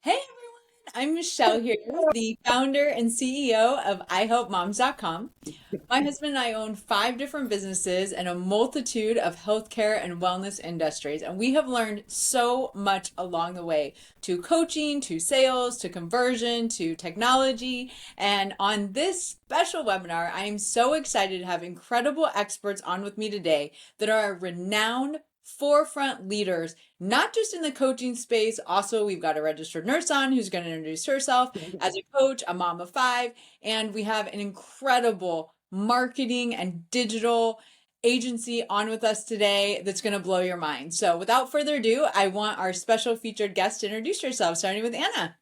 Hey everyone, I'm Michelle here, the founder and CEO of ihelpmoms.com. My husband and I own 5 different businesses and a multitude of healthcare and wellness industries, and we have learned so much along the way to coaching, to sales, to conversion, to technology. And on this special webinar, I am so excited to have incredible experts on with me today that are renowned forefront leaders, not just in the coaching space. Also, we've got a registered nurse on who's going to introduce herself as a coach, a mom of 5, and we have an incredible marketing and digital agency on with us today that's going to blow your mind. So without further ado, I want our special featured guest to introduce yourself, starting with Anna.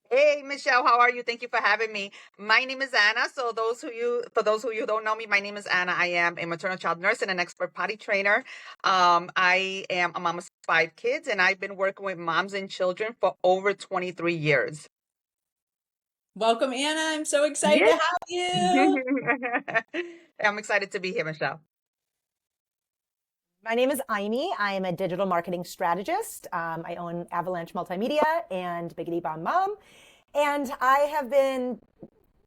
Hey, Michelle, how are you? Thank you for having me. My name is Anna. For those who you don't know me, my name is Anna. I am a maternal child nurse and an expert potty trainer. I am a mom of 5 kids, and I've been working with moms and children for over 23 years. Welcome, Anna. I'm so excited to Yes. have you. I'm excited to be here, Michelle. My name is Aimee. I am a digital marketing strategist. I own Avalanche Multimedia and Biggity Bomb Mom. And I have been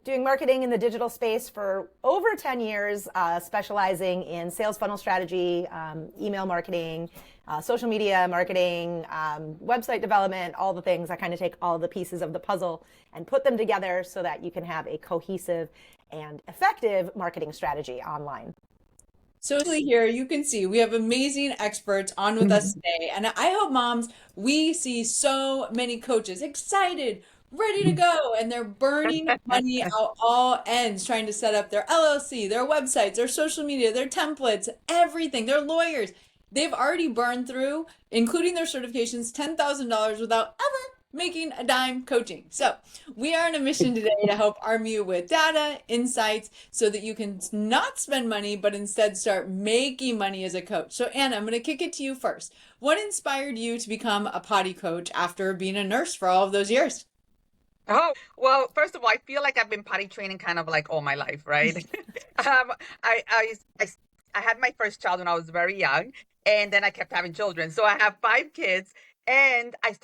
doing marketing in the digital space for over 10 years, specializing in sales funnel strategy, email marketing, social media marketing, website development, all the things. I kind of take all the pieces of the puzzle and put them together so that you can have a cohesive and effective marketing strategy online. So here you can see we have amazing experts on with us today. And I hope moms, we see so many coaches excited, ready to go, and they're burning money out all ends trying to set up their LLC, their websites, their social media, their templates, everything. They're lawyers. They've already burned through, including their certifications, $10,000 without ever making a dime coaching. So we are on a mission today to help arm you with data, insights, so that you can not spend money, but instead start making money as a coach. So Anna, I'm going to kick it to you first. What inspired you to become a potty coach after being a nurse for all of those years? Oh, well, first of all, I feel like I've been potty training kind of like all my life, right? um, I, I, I, I had my first child when I was very young, and then I kept having children. So I have 5 kids, and I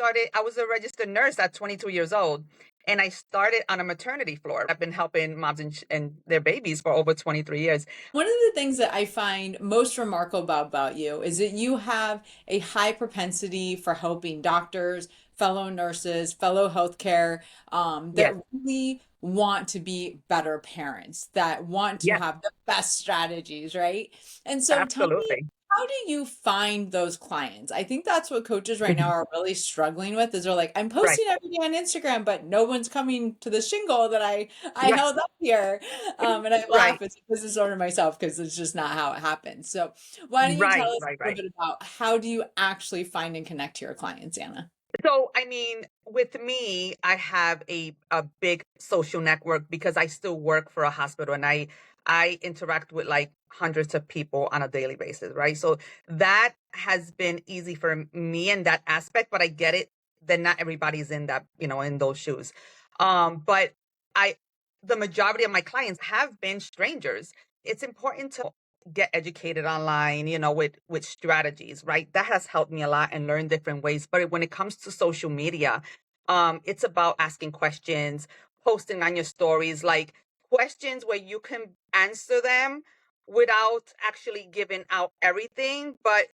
was a registered nurse at 22 years old, and I started on a maternity floor. I've been helping moms and their babies for over 23 years. One of the things that I find most remarkable about you is that you have a high propensity for helping doctors, fellow nurses, fellow healthcare, that Yes, really want to be better parents, that want to yes, have the best strategies, right? And so tell me, absolutely. how do you find those clients? I think that's what coaches right now are really struggling with is they're like, I'm Right, posting every day on Instagram, but no one's coming to the shingle that I right, held up here. And I right, laugh as a business owner myself because it's just not how it happens. So why don't you tell right, us right, a little right. bit about how do you actually find and connect to your clients, Anna? So, I mean, with me, I have a big social network because I still work for a hospital, and I interact with like hundreds of people on a daily basis, right? So that has been easy for me in that aspect, but I get it that not everybody's in that, in those shoes. But I the majority of my clients have been strangers. It's important to get educated online, with strategies, right? That has helped me a lot and learn different ways. But when it comes to social media, it's about asking questions, posting on your stories, like questions where you can answer them without actually giving out everything. But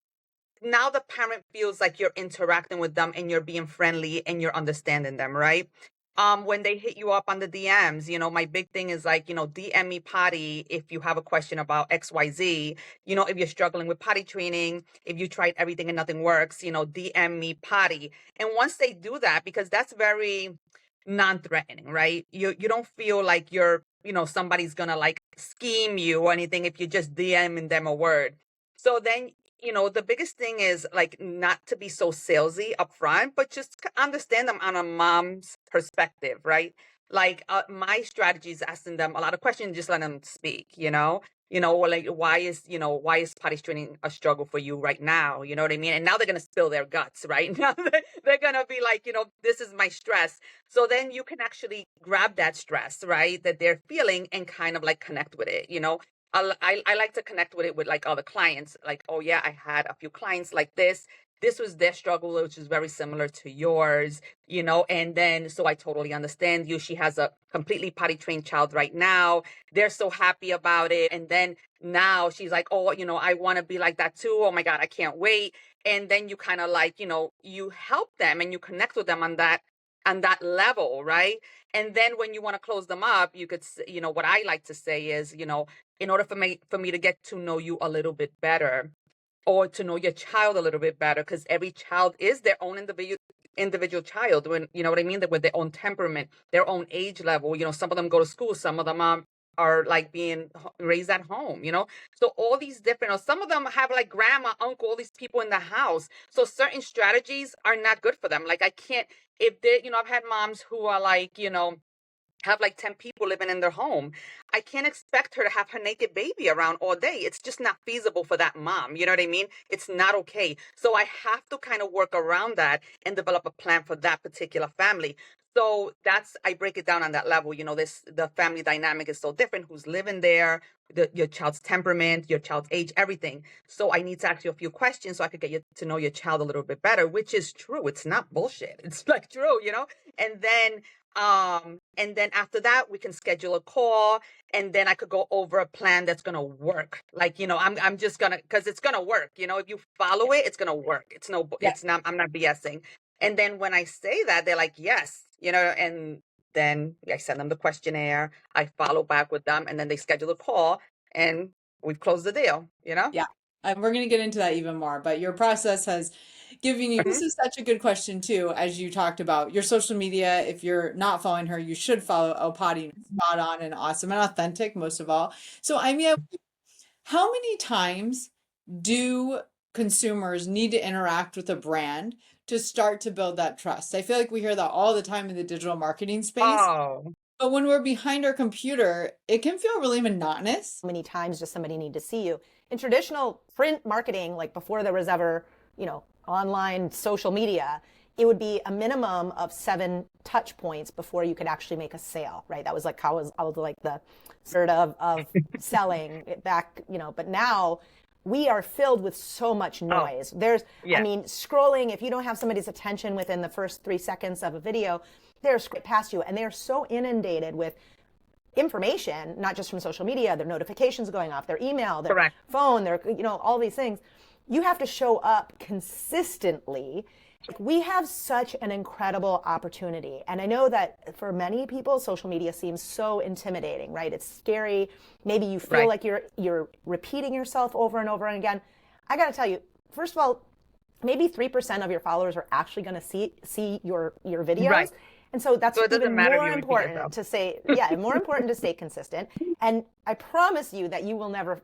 now the parent feels like you're interacting with them and you're being friendly and you're understanding them, right? When they hit you up on the DMs, my big thing is like, DM me potty if you have a question about XYZ. If you're struggling with potty training, if you tried everything and nothing works, DM me potty. And once they do that, because that's very non-threatening, right? You don't feel like somebody's gonna like scheme you or anything if you just DMing them a word. So then, the biggest thing is like not to be so salesy upfront, but just understand them on a mom's perspective, right? Like my strategy is asking them a lot of questions, just let them speak, or like why is potty training a struggle for you right now? You know what I mean? And now they're gonna spill their guts, right? Now they're gonna be like, this is my stress. So then you can actually grab that stress, right, that they're feeling and kind of like connect with it, I like to connect with it with like other clients. Like, oh yeah, I had a few clients like this. this was their struggle, which is very similar to yours, you know, and then so I totally understand you. She has a completely potty trained child right now. They're so happy about it. And then now she's like, oh, you know, I want to be like that too. Oh my God, I can't wait. And then you kind of like, you know, you help them and you connect with them on that level, right? And then when you want to close them up, you could, you know, what I like to say is, you know, in order for me to get to know you a little bit better, or to know your child a little bit better, because every child is their own individual child, when you know what I mean, that with their own temperament, their own age level. You know, some of them go to school, some of them are like being raised at home, you know. So all these different, or some of them have like grandma, uncle, all these people in the house. So certain strategies are not good for them. Like I can't, if they, you know, I've had moms who are like, you know, have like 10 people living in their home. I can't expect her to have her naked baby around all day. It's just not feasible for that mom. You know what I mean? It's not okay. So I have to kind of work around that and develop a plan for that particular family. So that's, I break it down on that level. You know, the family dynamic is so different. Who's living there, your child's temperament, your child's age, everything. So I need to ask you a few questions so I could get you to know your child a little bit better, which is true. It's not bullshit. It's like true, you know? And then after that we can schedule a call, and then I could go over a plan that's gonna work. Like, you know, I'm just gonna, because it's gonna work. You know, if you follow it, it's gonna work. Yeah. It's not, I'm not BSing. And then when I say that, they're like, yes, you know, and then I send them the questionnaire, I follow back with them, and then they schedule a call, and we've closed the deal, you know? Yeah. And we're going to get into that even more, but your process has given you, this Mhm. is such a good question too, as you talked about your social media. If you're not following her, you should follow Opati. Spot on and awesome and authentic, most of all. So, I mean, how many times do consumers need to interact with a brand to start to build that trust? I feel like we hear that all the time in the digital marketing space, Oh, but when we're behind our computer, it can feel really monotonous. How many times does somebody need to see you? In traditional print marketing, like before there was ever, you know, online social media, it would be a minimum of 7 touch points before you could actually make a sale, right? That was like how was like the sort of selling it back, you know. But now we are filled with so much oh, noise. There's, I yeah, mean, scrolling, if you don't have somebody's attention within the first 3 seconds of a video, they're scrolling past you, and they are so inundated with information, not just from social media, their notifications going off, their email, their correct. phone, their, you know, all these things. You have to show up consistently. We have such an incredible opportunity. And I know that for many people, social media seems so intimidating, right? It's scary. Maybe you feel Right, like you're repeating yourself over and over and again. I got to tell you, first of all, maybe 3% of your followers are actually going to see your videos. right. And so that's So it doesn't even matter if more you repeat important yourself. to say, yeah, more important to stay consistent. And I promise you that you will never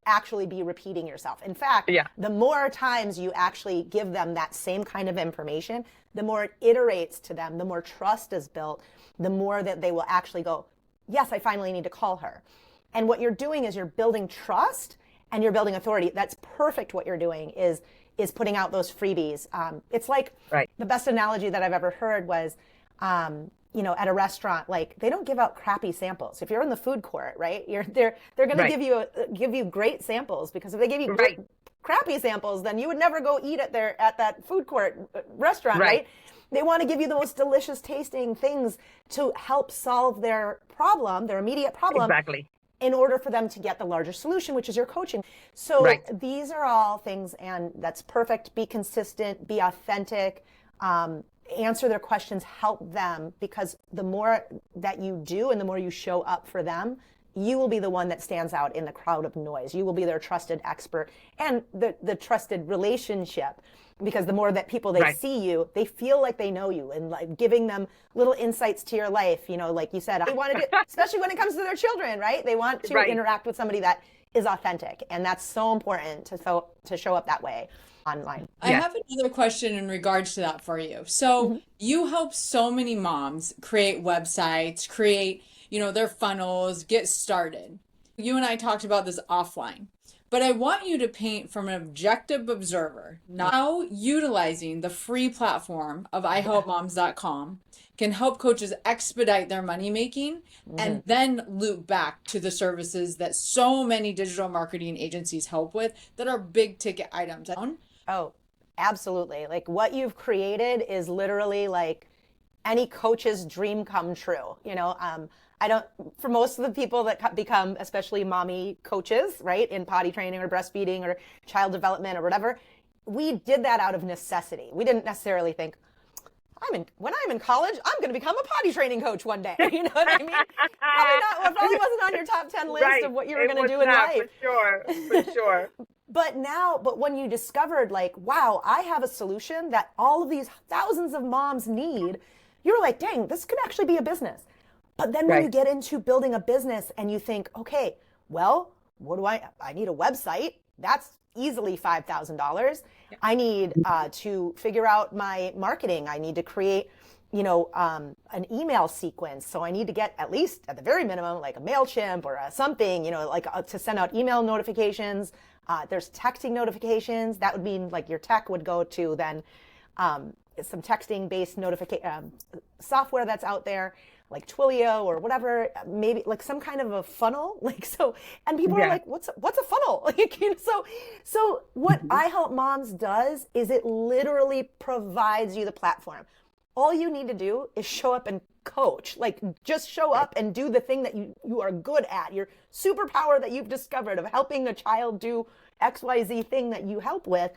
actually be repeating yourself. In fact, Yeah, the more times you actually give them that same kind of information, the more it iterates to them, the more trust is built, the more that they will actually go, yes, I finally need to call her. And what you're doing is you're building trust and you're building authority. That's perfect. What you're doing is putting out those freebies. It's like right, the best analogy that I've ever heard was, you know, at a restaurant, like they don't give out crappy samples. If you're in the food court, right, they're going to right, give you great samples, because if they give you right, crappy samples, then you would never go eat at that food court restaurant, right. right? They want to give you the most delicious tasting things to help solve their problem, their immediate problem, Exactly. in order for them to get the larger solution, which is your coaching. So Right, these are all things, and that's perfect. Be consistent, be authentic, answer their questions, help them, because the more that you do and the more you show up for them, you will be the one that stands out in the crowd of noise. You will be their trusted expert and the trusted relationship, because the more that people they right, see you, they feel like they know you, and like giving them little insights to your life. You know, like you said, they want to do, especially when it comes to their children, right? They want to right. interact with somebody that is authentic, and that's so important to show up that way online. I Yes. have another question in regards to that for you. So Mhm. you help so many moms create websites, create, their funnels, get started. You and I talked about this offline, but I want you to paint from an objective observer, not how utilizing the free platform of ihelpmoms.com can help coaches expedite their money making and then loop back to the services that so many digital marketing agencies help with that are big ticket items. Oh, Absolutely. Like what you've created is literally like any coach's dream come true. I don't, for most of the people that become, especially mommy coaches, right, in potty training or breastfeeding or child development or whatever, we did that out of necessity. We didn't necessarily think, when I'm in college, I'm going to become a potty training coach one day. You know what I mean? Probably wasn't on your top 10 list Right. of what you were It going to was do in not, life. for sure. But when you discovered like, wow, I have a solution that all of these thousands of moms need, you're like, dang, this could actually be a business. But then when you Right. get into building a business and you think, okay, well, I need a website. That's easily $5,000. I need to figure out my marketing. I need to create, an email sequence. So I need to get at least at the very minimum, like a MailChimp or something, to send out email notifications. There's texting notifications. That would mean like your tech would go to then some texting based notification software that's out there, like Twilio or whatever, maybe like some kind of a funnel, like so. And people are like, "What's a funnel?" So what I Help Moms does is it literally provides you the platform. All you need to do is show up and coach. Like just show up and do the thing that you are good at. Your superpower that you've discovered of helping a child do XYZ thing that you help with.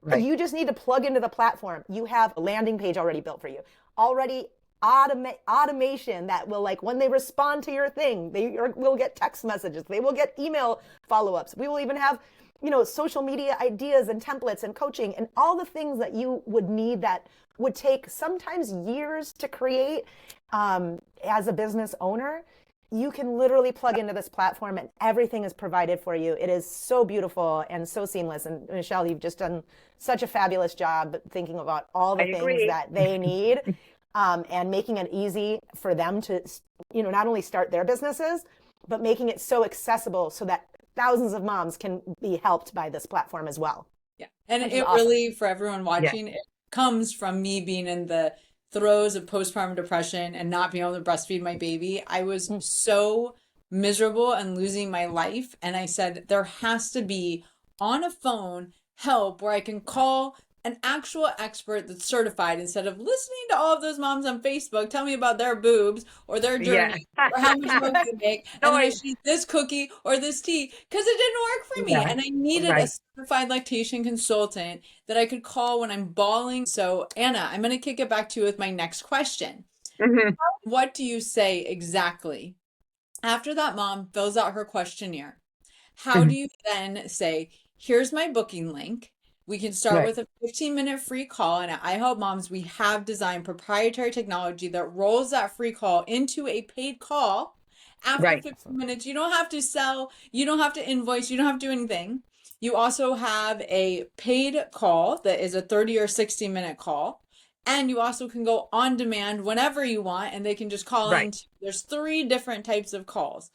Right. You just need to plug into the platform. You have a landing page already built for you. Already automation that will, like, when they respond to your thing, they will get text messages. They will get email follow-ups. We will even have, social media ideas and templates and coaching and all the things that you would need that would take sometimes years to create as a business owner. You can literally plug into this platform and everything is provided for you. It is so beautiful and so seamless. And Michelle, you've just done such a fabulous job thinking about all the things that they need and making it easy for them to, not only start their businesses, but making it so accessible so that thousands of moms can be helped by this platform as well. Yeah. And it really, for everyone watching, it comes from me being in the throes of postpartum depression and not being able to breastfeed my baby. I was so miserable and losing my life. And I said, there has to be on a phone help where I can call an actual expert that's certified instead of listening to all of those moms on Facebook tell me about their boobs or their journey or how much milk they make. And then I should eat this cookie or this tea because it didn't work for me. And I needed a certified lactation consultant that I could call when I'm bawling. So Anna, I'm going to kick it back to you with my next question. What do you say exactly after that mom fills out her questionnaire? How do you then say, here's my booking link? We can start with a 15-minute free call. And at iHelp Moms, we have designed proprietary technology that rolls that free call into a paid call. After 15 minutes, you don't have to sell, you don't have to invoice, you don't have to do anything. You also have a paid call that is a 30 or 60-minute call. And you also can go on demand whenever you want, and they can just call in. There's 3 different types of calls.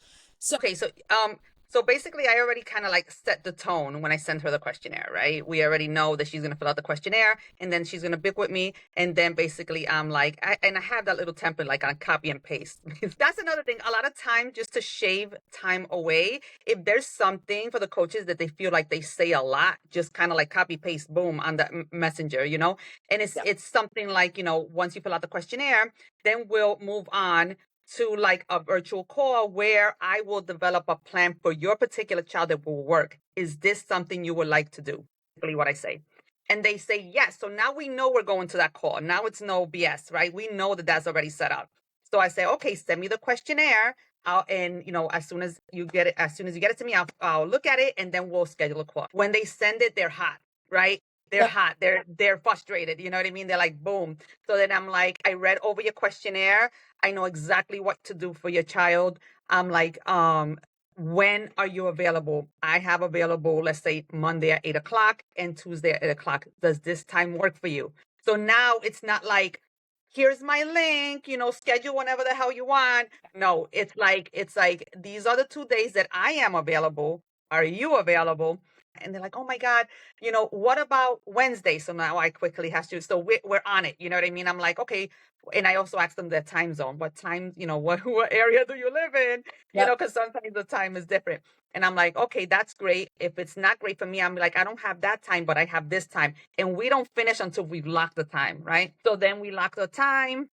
So basically, I already kind of like set the tone when I sent her the questionnaire, right? We already know that she's going to fill out the questionnaire and then she's going to book with me. And then basically I'm like, I have that little template like on copy and paste. That's another thing. A lot of time just to shave time away. If there's something for the coaches that they feel like they say a lot, just kind of like copy paste, boom, on the messenger, And it's something like, once you fill out the questionnaire, then we'll move on to like a virtual call where I will develop a plan for your particular child that will work. Is this something you would like to do? Basically what I say. And they say yes. So now we know we're going to that call. Now it's no BS, right? We know that that's already set up. So I say, okay, send me the questionnaire. As soon as you get it to me, I'll look at it and then we'll schedule a call. When they send it, they're hot, right? They're hot. They're frustrated. You know what I mean? They're like, boom. So then I'm like, I read over your questionnaire. I know exactly what to do for your child. I'm like, when are you available? I have available, let's say Monday at 8:00 and Tuesday at 8:00. Does this time work for you? So now it's not like, here's my link, schedule whenever the hell you want. No, it's like, these are the 2 days that I am available. Are you available? And they're like, oh my God, what about Wednesday? So now I quickly has to, so we're on it. You know what I mean? I'm like, okay. And I also ask them their time zone, what time, what area do you live in? Yep. Because sometimes the time is different. And I'm like, okay, that's great. If it's not great for me, I'm like, I don't have that time, but I have this time. And we don't finish until we lock the time, right? So then we lock the time.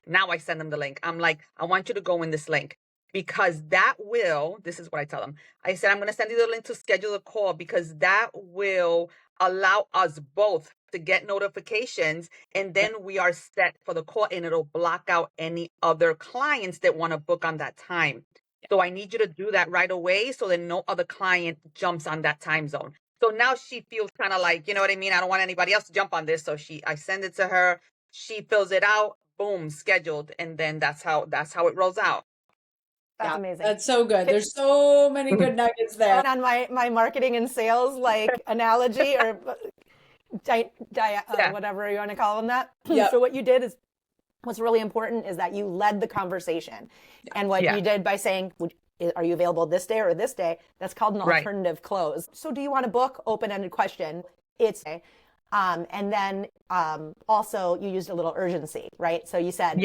Now I send them the link. I'm like, I want you to go in this link because this is what I tell them. I said, I'm going to send you the link to schedule a call because that will allow us both to get notifications. And then we are set for the call and it'll block out any other clients that want to book on that time. So I need you to do that right away so that no other client jumps on that time zone. So now she feels kind of like, you know what I mean? I don't want anybody else to jump on this. So I send it to her. She fills it out. Boom, scheduled. And then that's how it rolls out. That's amazing. That's so good. There's so many good nuggets there. On my marketing and sales analogy or whatever you want to call them that. Yep. So what you did is what's really important is that you led the conversation. And what you did by saying, are you available this day or this day? That's called an alternative close. So do you want to book? Open-ended question. It's and then also you used a little urgency, right? So you said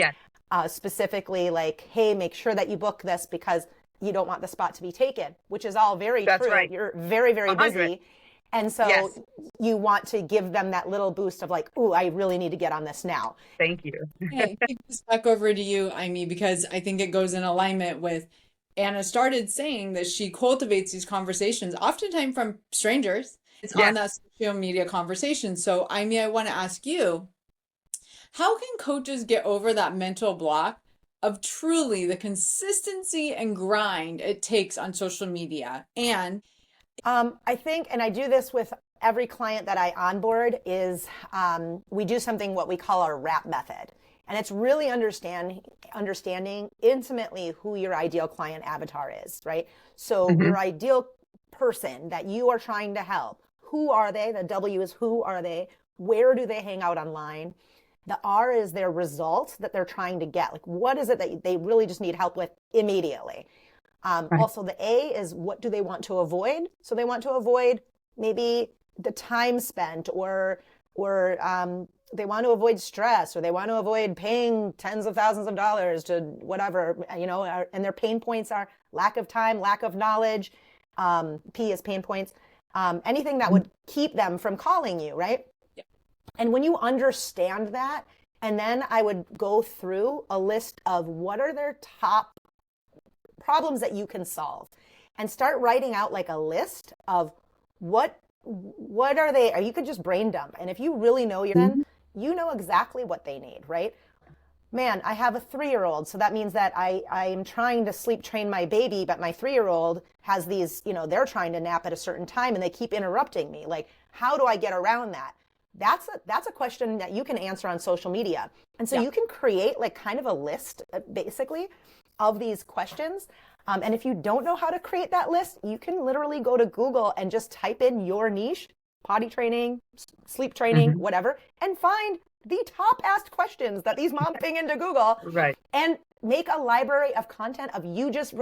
specifically like, hey, make sure that you book this because you don't want the spot to be taken, which is all very true. Right. You're very, very 100. busy. And so you want to give them that little boost of like, ooh, I really need to get on this now. Thank you. Okay, kick this back over to you, Amy, because I think it goes in alignment with Anna started saying that she cultivates these conversations, oftentimes from strangers. It's on that social media conversation. So, Amy, I want to ask you, how can coaches get over that mental block of truly the consistency and grind it takes on social media? And I think, and I do this with every client that I onboard, is we do something what we call our WRAP method. And it's really understanding intimately who your ideal client avatar is, right? So your ideal person that you are trying to help, who are they? The W is who are they? Where do they hang out online? The R is their result that they're trying to get. Like, what is it that they really just need help with immediately? Also, the A is what do they want to avoid? So they want to avoid maybe the time spent or they want to avoid stress, or they want to avoid paying tens of thousands of dollars to whatever, and their pain points are lack of time, lack of knowledge. P is pain points. Anything that would keep them from calling you, right? Yeah. And when you understand that, and then I would go through a list of what are their top problems that you can solve, and start writing out like a list of what are they, or you could just brain dump. And if you really know you know exactly what they need, right? Man, I have a 3-year-old. So that means that I am trying to sleep train my baby, but my 3-year-old has these, they're trying to nap at a certain time and they keep interrupting me. Like, how do I get around that? That's a question that you can answer on social media. And so you can create like kind of a list basically of these questions. And if you don't know how to create that list, you can literally go to Google and just type in your niche, potty training, sleep training, whatever, and find the top asked questions that these moms ping into Google, Right. and make a library of content of you just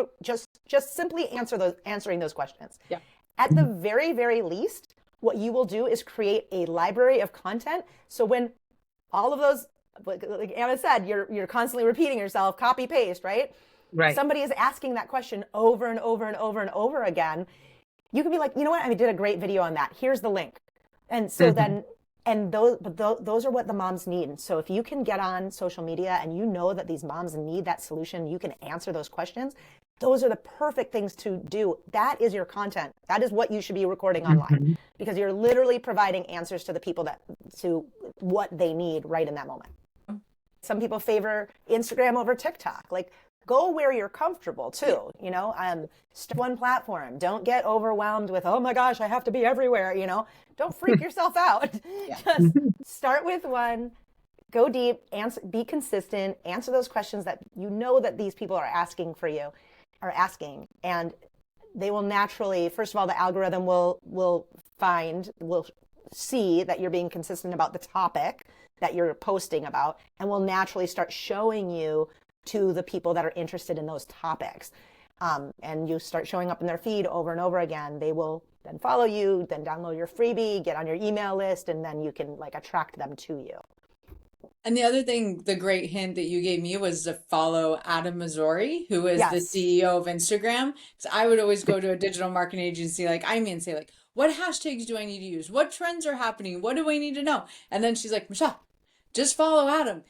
simply answering those questions. Yeah. At the very, very least, what you will do is create a library of content. So when all of those, like Anna said, you're constantly repeating yourself, copy paste, right? Right. Somebody is asking that question over and over and over and over again. You can be like, you know what? I did a great video on that. Here's the link. And so then, and those are what the moms need. So if you can get on social media and you know that these moms need that solution, you can answer those questions. Those are the perfect things to do. That is your content. That is what you should be recording online, because you're literally providing answers to the people to what they need right in that moment. Some people favor Instagram over TikTok. Like, go where you're comfortable too, start one platform. Don't get overwhelmed with, oh my gosh, I have to be everywhere, Don't freak yourself out. Just start with one, go deep, be consistent, answer those questions that that these people are asking, and they will naturally, first of all, the algorithm will see that you're being consistent about the topic that you're posting about, and will naturally start showing you to the people that are interested in those topics. And you start showing up in their feed over and over again, they will then follow you, then download your freebie, get on your email list, and then you can like attract them to you. And the other thing, the great hint that you gave me was to follow Adam Mazzori, who is the Yes. CEO of Instagram. So I would always go to a digital marketing agency like I mean, say like, what hashtags do I need to use? What trends are happening? What do I need to know? And then she's like, Michelle, just follow Adam.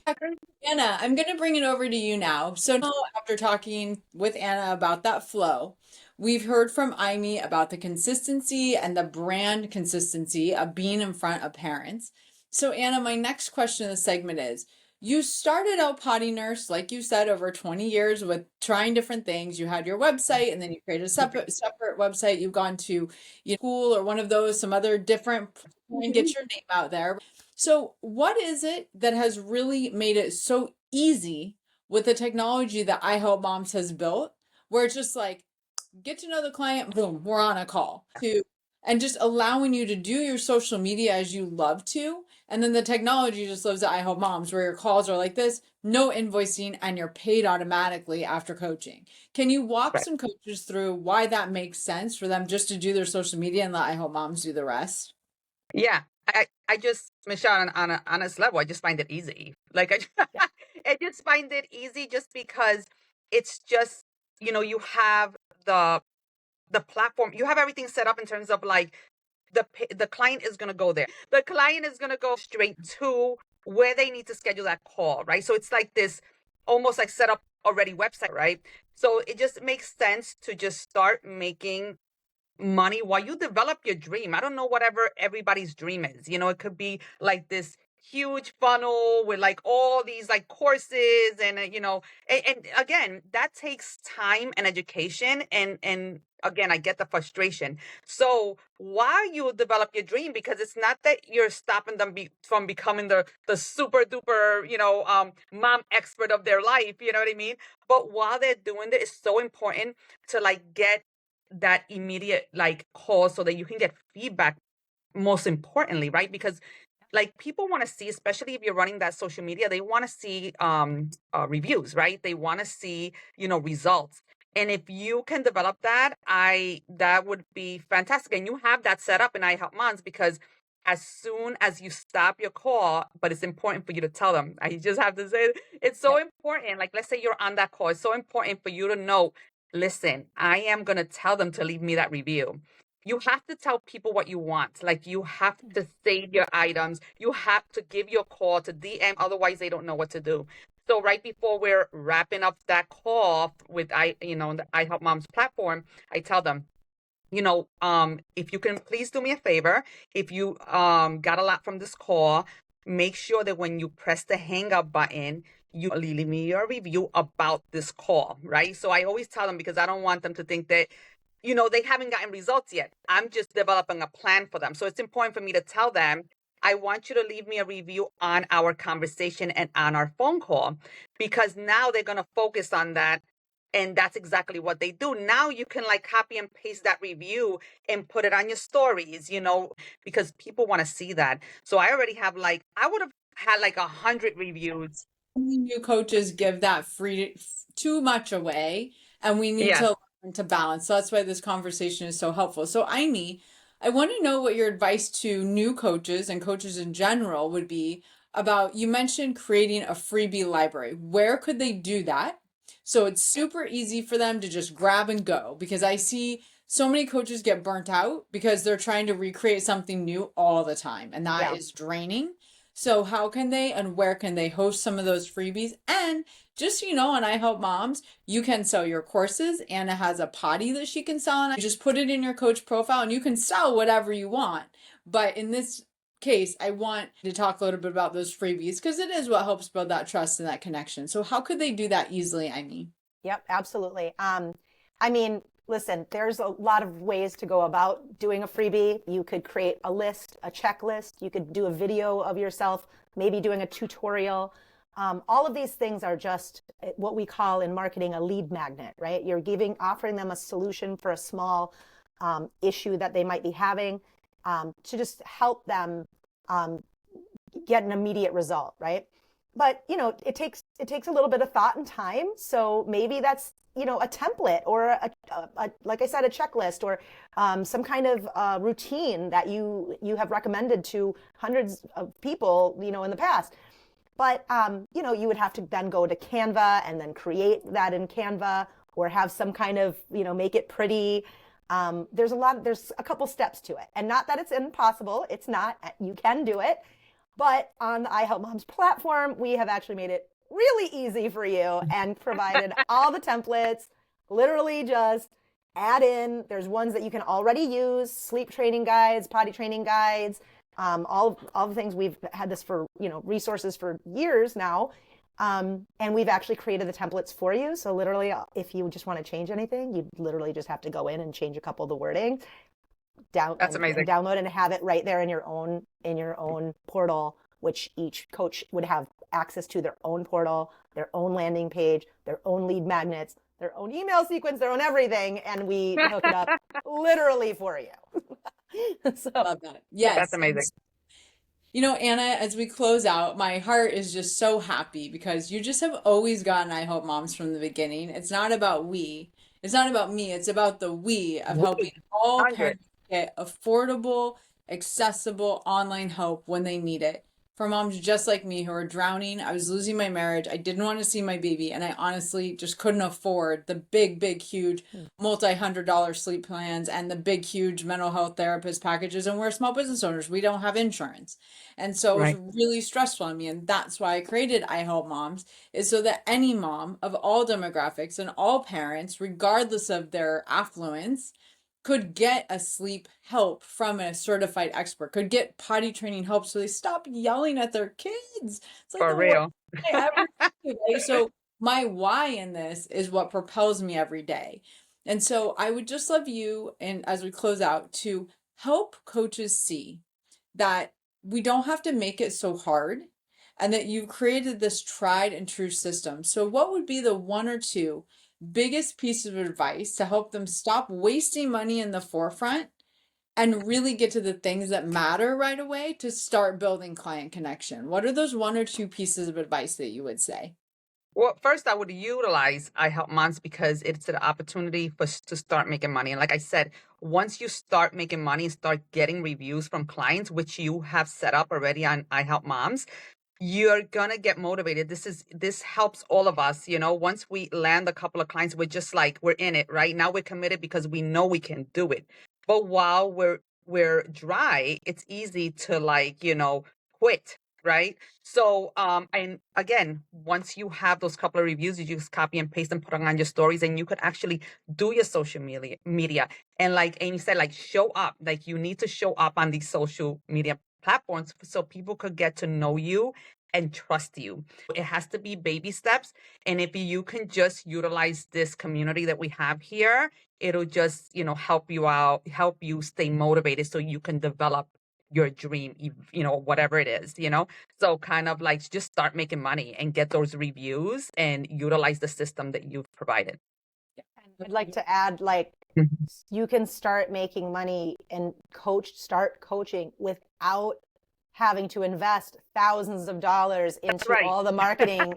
Anna, I'm going to bring it over to you now. So now, after talking with Anna about that flow, we've heard from Amy about the consistency and the brand consistency of being in front of parents. So Anna, my next question in the segment is, you started out Potty Nurse, like you said, over 20 years with trying different things. You had your website and then you created a separate website. You've gone to school or one of those, some other different, and get your name out there. So, what is it that has really made it so easy with the technology that iHelpMoms has built, where it's just like, get to know the client, boom, we're on a call, to and just allowing you to do your social media as you love to, and then the technology just lives at iHelpMoms, where your calls are like this, no invoicing, and you're paid automatically after coaching. Can you walk Right. some coaches through why that makes sense for them just to do their social media and let iHelpMoms do the rest? Yeah. I just, Michelle, on a honest level, I just find it easy. Like Yeah. I just find it easy just because it's just, you have the platform, you have everything set up in terms of like the client is going to go there. The client is going to go straight to where they need to schedule that call, right? So it's like this almost like set up already website, right? So it just makes sense to just start making money while you develop your dream. I don't know whatever everybody's dream is. It could be like this huge funnel with like all these like courses and and again, that takes time and education and again, I get the frustration. So while you develop your dream, because it's not that you're stopping them from becoming the super duper, mom expert of their life, you know what I mean? But while they're doing it, it's so important to like get that immediate like call so that you can get feedback, most importantly, right? Because like people want to see, especially if you're running that social media, they want to see reviews, right? They want to see results. And if you can develop that, that would be fantastic. And you have that set up in iHelpMoms, because as soon as you stop your call, but it's important for you to tell them. I just have to say it's so important. Like, let's say you're on that call, it's so important for you to know, listen, I am going to tell them to leave me that review. You have to tell people what you want. Like, you have to save your items. You have to give your call to DM. Otherwise, they don't know what to do. So right before we're wrapping up that call with the iHelpMoms platform, I tell them, if you can please do me a favor, if you got a lot from this call, make sure that when you press the hang up button, you leave me your review about this call, right? So I always tell them, because I don't want them to think that they haven't gotten results yet. I'm just developing a plan for them. So it's important for me to tell them, I want you to leave me a review on our conversation and on our phone call, because now they're going to focus on that. And that's exactly what they do. Now you can like copy and paste that review and put it on your stories, because people want to see that. So I already have I would have had like 100 reviews. New coaches give that free too much away, and we need Yes. to learn to balance. So that's why this conversation is so helpful. So Amy, I want to know what your advice to new coaches and coaches in general would be about, you mentioned creating a freebie library. Where could they do that? So it's super easy for them to just grab and go, because I see so many coaches get burnt out because they're trying to recreate something new all the time, and that Yeah. is draining. So how can they and where can they host some of those freebies? And just so you know, on I Help Moms, you can sell your courses. Anna has a potty that she can sell, and you just put it in your coach profile and you can sell whatever you want. But in this case, I want to talk a little bit about those freebies, because it is what helps build that trust and that connection. So how could they do that easily, I mean? Yep, absolutely. I mean, listen, there's a lot of ways to go about doing a freebie. You could create a list, a checklist. You could do a video of yourself, maybe doing a tutorial. All of these things are just what we call in marketing a lead magnet, right? You're offering them a solution for a small issue that they might be having, to just help them get an immediate result, right? But it takes a little bit of thought and time. So maybe that's a template or like I said, a checklist or some kind of routine that you have recommended to hundreds of people, in the past. But, you would have to then go to Canva and then create that in Canva or have some kind of, make it pretty. There's a couple steps to it. And not that it's impossible. It's not. You can do it. But on the iHelpMoms platform, we have actually made it really easy for you and provided all the templates, literally just add in. There's ones that you can already use, sleep training guides, potty training guides, all the things. We've had this for, resources for years now. And we've actually created the templates for you. So literally, if you just want to change anything, you literally just have to go in and change a couple of the wording. That's amazing. And download and have it right there in your own portal, which each coach would have access to their own portal, their own landing page, their own lead magnets, their own email sequence, their own everything, and we hook it up literally for you. So Love that. Yes. That's amazing. Anna, as we close out, my heart is just so happy because you just have always gotten I Hope Moms from the beginning. It's not about we. It's not about me. It's about the we of helping all parents get affordable, accessible online help when they need it. For moms just like me who are drowning, I was losing my marriage. I didn't want to see my baby, and I honestly just couldn't afford the big, huge multi-$100 sleep plans and the big, huge mental health therapist packages. And we're small business owners. We don't have insurance. And so it was really stressful on me. And that's why I created I Help Moms, is so that any mom of all demographics and all parents, regardless of their affluence, could get a sleep help from a certified expert, could get potty training help so they stop yelling at their kids. It's like For real. worst thing I ever do, right? So my why in this is what propels me every day. And so I would just love you, and as we close out, to help coaches see that we don't have to make it so hard and that you've created this tried and true system. So what would be the one or two biggest piece of advice to help them stop wasting money in the forefront and really get to the things that matter right away to start building client connection? What are those one or two pieces of advice that you would say? Well, first, I would utilize I Help Moms because it's an opportunity for us to start making money. And like I said, once you start making money and start getting reviews from clients, which you have set up already on I Help Moms, you're gonna get motivated. This helps all of us. Once we land a couple of clients, we're just like, we're in it, right? Now we're committed because we know we can do it. But while we're dry, it's easy to quit, right? So and again, once you have those couple of reviews, you just copy and paste and put them on your stories, and you could actually do your social media. And like Amy said, show up. You need to show up on these social media platforms so people could get to know you and trust you. It has to be baby steps. And if you can just utilize this community that we have here, it'll just, help you out, help you stay motivated so you can develop your dream, whatever it is, So kind of just start making money and get those reviews and utilize the system that you've provided. And I'd like to add, you can start making money and start coaching without having to invest thousands of dollars into all the marketing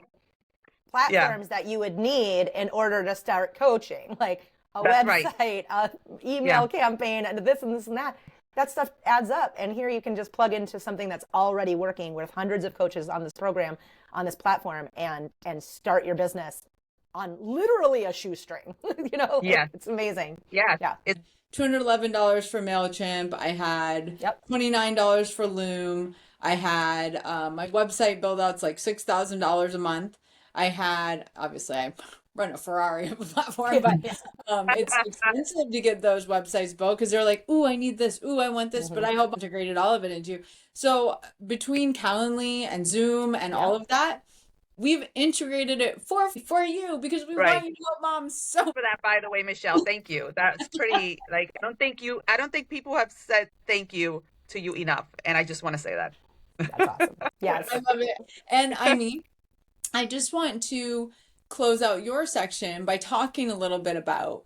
platforms that you would need in order to start coaching, like a website, an email campaign, and this and this and that. That stuff adds up. And here you can just plug into something that's already working with hundreds of coaches on this program, on this platform, and start your business on literally a shoestring. It's amazing. Yeah. It's $211 for MailChimp. I had $29 for Loom. I had my website build out's like $6,000 a month. I had, obviously I run a Ferrari of a platform, but it's expensive to get those websites built because they're like, ooh, I need this. Ooh, I want this, but I hope I integrated all of it into. So between Calendly and Zoom and all of that, we've integrated it for you because we want you to help moms. So for that, by the way, Michelle, thank you. That's pretty, I don't think people have said thank you to you enough. And I just want to say that. That's awesome. Yes. I love it. And I just want to close out your section by talking a little bit about,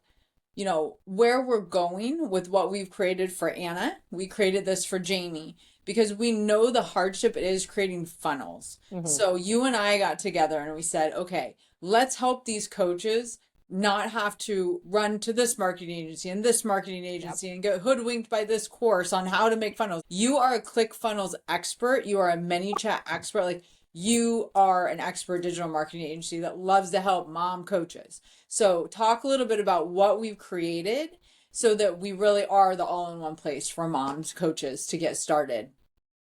where we're going with what we've created for Anna. We created this for Jamie because we know the hardship it is creating funnels. So you and I got together and we said, okay, let's help these coaches not have to run to this marketing agency and this marketing agency and get hoodwinked by this course on how to make funnels. You are a ClickFunnels expert. You are a ManyChat expert. Like, you are an expert digital marketing agency that loves to help mom coaches. So talk a little bit about what we've created so that we really are the all-in-one place for moms coaches to get started.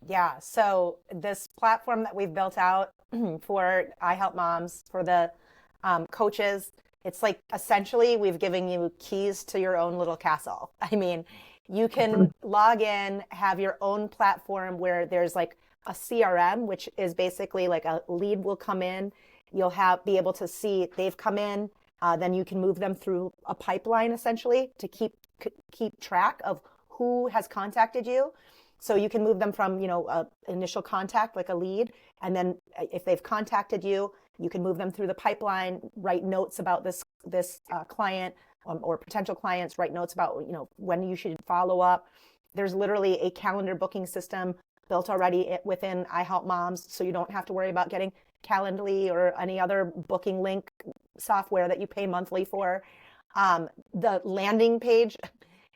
Yeah, so this platform that we've built out for I Help Moms, for the coaches, it's like essentially we've given you keys to your own little castle. I mean, you can log in, have your own platform where there's like a CRM, which is basically like a lead will come in. You'll be able to see they've come in. Then you can move them through a pipeline essentially to keep track of who has contacted you. So you can move them from, a initial contact, like a lead. And then if they've contacted you, you can move them through the pipeline, write notes about this client or potential clients, write notes about, when you should follow up. There's literally a calendar booking system built already within I Help Moms. So you don't have to worry about getting Calendly or any other booking link software that you pay monthly for. The landing page,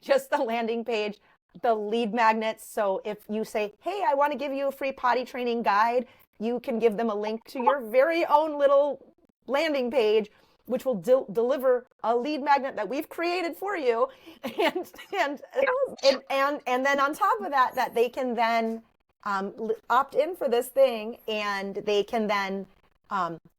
just the landing page, the lead magnets. So if you say, hey, I want to give you a free potty training guide, you can give them a link to your very own little landing page, which will deliver a lead magnet that we've created for you. And then on top of that they can then opt in for this thing, and they can then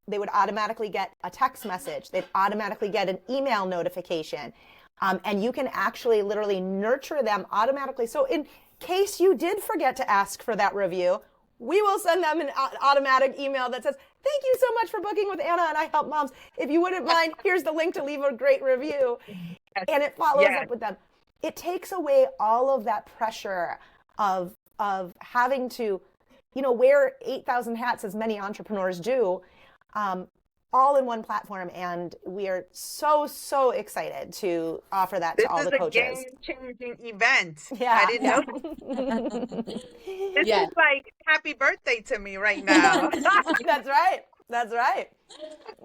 they would automatically get a text message. They'd automatically get an email notification. And you can actually literally nurture them automatically. So in case you did forget to ask for that review, we will send them an automatic email that says, thank you so much for booking with Anna and I Help Moms. If you wouldn't mind, here's the link to leave a great review. And it follows up with them. It takes away all of that pressure of having to, wear 8,000 hats, as many entrepreneurs do, all in one platform. And we are so excited to offer that to all the coaches. This is a game-changing event. Yeah, I didn't know. This is like happy birthday to me right now. That's right.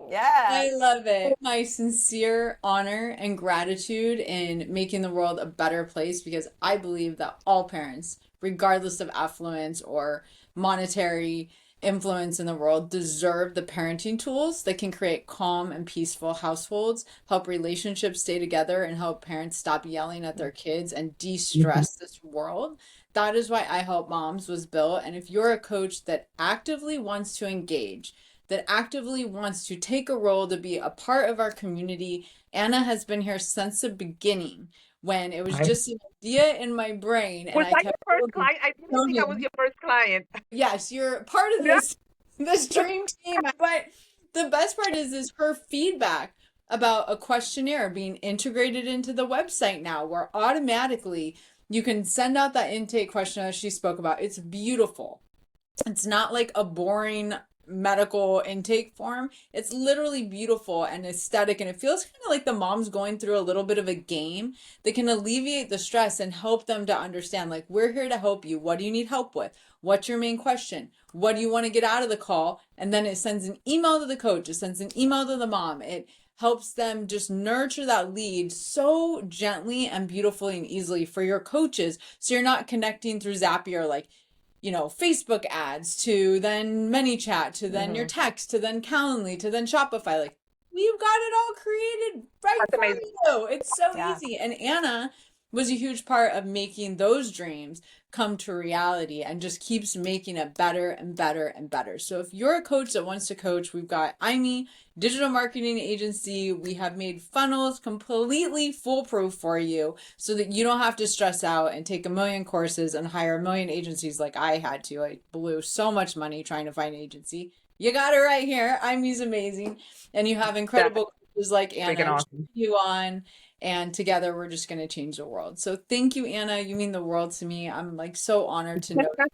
Yeah. I love it. My sincere honor and gratitude in making the world a better place, because I believe that all parents, regardless of affluence or monetary influence in the world, deserve the parenting tools that can create calm and peaceful households, help relationships stay together, and help parents stop yelling at their kids and de-stress this world. That is why I Help Moms was built. And if you're a coach that actively wants to engage, that actively wants to take a role to be a part of our community, Anna has been here since the beginning, when it was just an idea in my brain. Was I your first client? I didn't think I was your first client. Yes, you're part of this dream team. But the best part is her feedback about a questionnaire being integrated into the website now, where automatically you can send out that intake questionnaire she spoke about. It's beautiful. It's not like a boring medical intake form. It's literally beautiful and aesthetic, and it feels kind of like the mom's going through a little bit of a game that can alleviate the stress and help them to understand, like, we're here to help you. What do you need help with? What's your main question? What do you want to get out of the call? And then it sends an email to the coach. It sends an email to the mom. It helps them just nurture that lead so gently and beautifully and easily for your coaches, so you're not connecting through Zapier, like, Facebook ads, to then ManyChat, to then your text, to then Calendly, to then Shopify. Like, we've got it all created right for you. It's so easy. And Anna was a huge part of making those dreams come to reality, and just keeps making it better and better and better. So if you're a coach that wants to coach, we've got IME Digital Marketing Agency. We have made funnels completely foolproof for you, so that you don't have to stress out and take a million courses and hire a million agencies like I had to. I blew so much money trying to find an agency. You got it right here. IME's amazing. And you have incredible coaches like Anna awesome. You on. And together we're just going to change the world. So thank you, Anna. You mean the world to me. I'm like so honored to know you.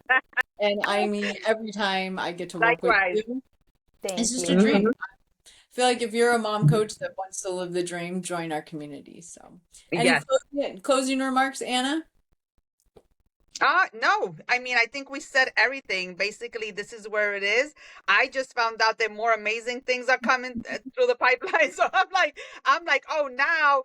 And I mean, every time I get to work with you, it's just a dream. I feel like if you're a mom coach that wants to live the dream, join our community. So any closing remarks, Anna? No, I mean, I think we said everything. Basically, this is where it is. I just found out that more amazing things are coming through the pipeline. So I'm like, oh, now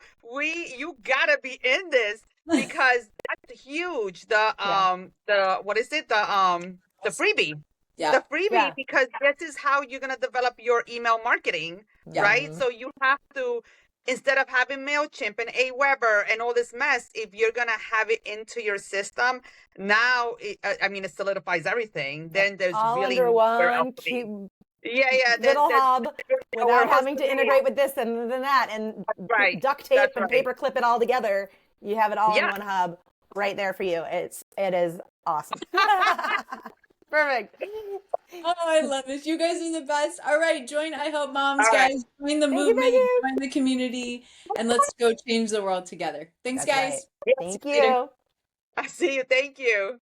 you gotta be in this because that's huge. Yeah. What is it? The freebie. Yeah. The freebie, Yeah. because this is how you're gonna develop your email marketing, Yeah. right? Mhm. So you have to, instead of having MailChimp and Aweber and all this mess, if you're gonna have it into your system, now I mean, it solidifies everything. Then there's All really under nowhere else one to be. cute Yeah, little hub there's nowhere without else having to to be. integrate with this and then that and Right. duct That's tape and right. paper clip it all together. You have it all in Yeah. one hub right there for you. It is awesome. Perfect. Oh, I love this. You guys are the best. All right, join I Help Moms, All right. guys. Join the Thank you, movement, Megan. join the community, and let's go change the world together. Thanks, That's right. guys. Yes, Thank later. you. I see you. Thank you.